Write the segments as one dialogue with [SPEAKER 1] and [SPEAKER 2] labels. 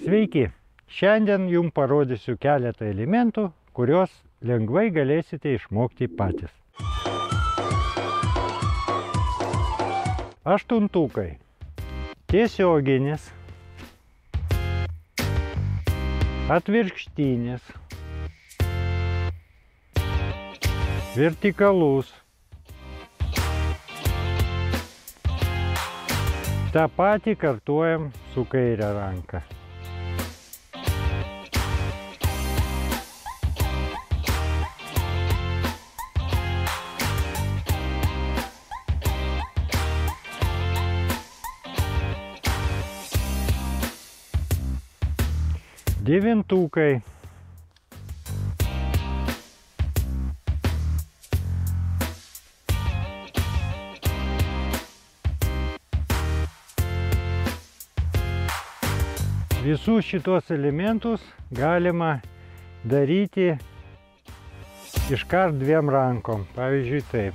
[SPEAKER 1] Sveiki! Šiandien jums parodysiu keletą elementų, kuriuos lengvai galėsite išmokti patys. Aštuntukai. Tiesioginis, atvirkštinis, vertikalus. Ta patį kartuojam su kaire ranka. Devintukai. Visus šitos elementus galima daryti iškart dviem rankom. Pavyzdžiui, taip.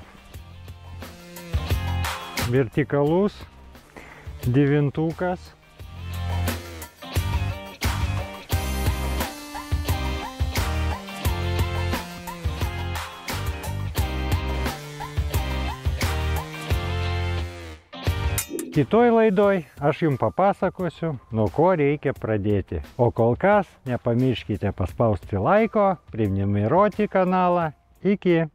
[SPEAKER 1] Vertikalus, devintukas. Kitoj laidoj aš jums papasakosiu, nuo ko reikia pradėti. O kol kas nepamirškite paspausti laiko, prenumeruoti kanalą. Iki!